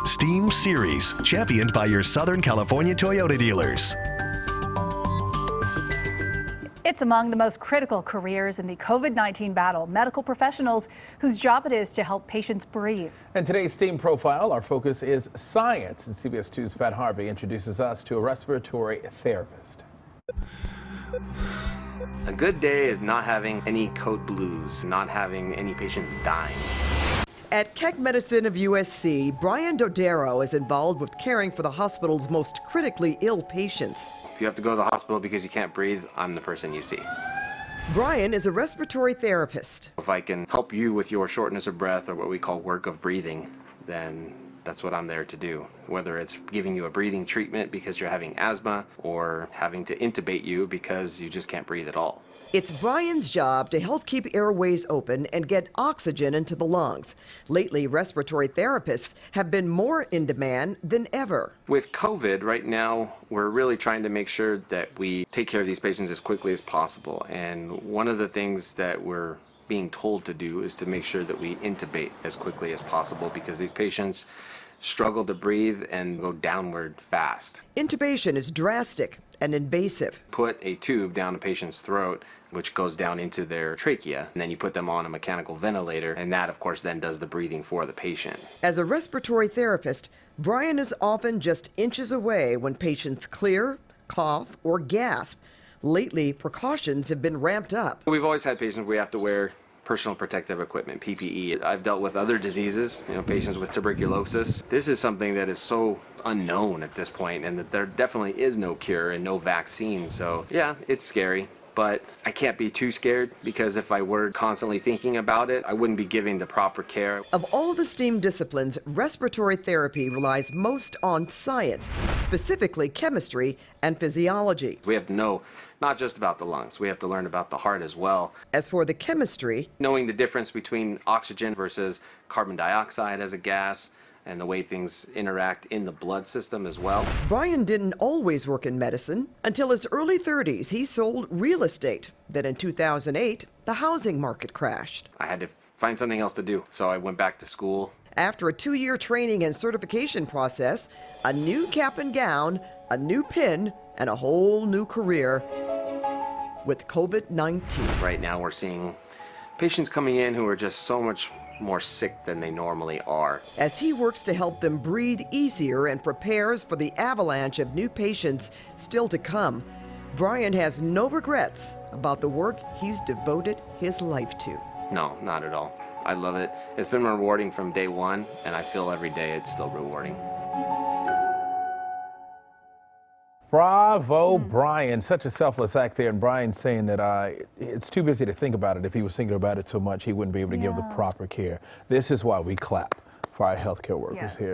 STEAM Series, championed by your Southern California Toyota dealers. It's among the most critical careers in the COVID-19 battle. Medical professionals whose job it is to help patients breathe. And today's STEAM profile, our focus is science. And CBS 2's Pat Harvey introduces us to a respiratory therapist. A good day is not having any code blues, not having any patients dying. At Keck Medicine of USC, Brian Dodero is involved with caring for the hospital's most critically ill patients. If you have to go to the hospital because you can't breathe, I'm the person you see. Brian is a respiratory therapist. If I can help you with your shortness of breath, or what we call work of breathing, then that's what I'm there to do. Whether it's giving you a breathing treatment because you're having asthma, or having to intubate you because you just can't breathe at all. It's Brian's job to help keep airways open and get oxygen into the lungs. Lately, respiratory therapists have been more in demand than ever. With COVID right now, we're really trying to make sure that we take care of these patients as quickly as possible. And one of the things that we're being told to do is to make sure that we intubate as quickly as possible, because these patients struggle to breathe and go downward fast. Intubation is drastic and invasive. Put a tube down a patient's throat, which goes down into their trachea, and then you put them on a mechanical ventilator, and that of course then does the breathing for the patient. As a respiratory therapist, Brian is often just inches away when patients clear, cough, or gasp. Lately, precautions have been ramped up. We've always had patients we have to wear personal protective equipment, PPE. I've dealt with other diseases, patients with tuberculosis. This is something that is so unknown at this point, and that there definitely is no cure and no vaccine. So yeah, it's scary, but I can't be too scared, because if I were constantly thinking about it, I wouldn't be giving the proper care. Of all the STEAM disciplines, respiratory therapy relies most on science, specifically chemistry and physiology. We have to know not just about the lungs, we have to learn about the heart as well. As for the chemistry, knowing the difference between oxygen versus carbon dioxide as a gas, and the way things interact in the blood system as well. Brian didn't always work in medicine. Until his early 30s, he sold real estate. Then in 2008, the housing market crashed. I had to find something else to do, so I went back to school. After a 2-year training and certification process, a new cap and gown, a new pin, and a whole new career with COVID-19. Right now we're seeing patients coming in who are just so much more sick than they normally are. As he works to help them breathe easier and prepares for the avalanche of new patients still to come, Brian has no regrets about the work he's devoted his life to. No, not at all. I love it. It's been rewarding from day one, and I feel every day it's still rewarding. Bravo, Brian. Such a selfless act there. And Brian saying that it's too busy to think about it. If he was thinking about it so much, he wouldn't be able to give the proper care. This is why we clap for our healthcare workers here.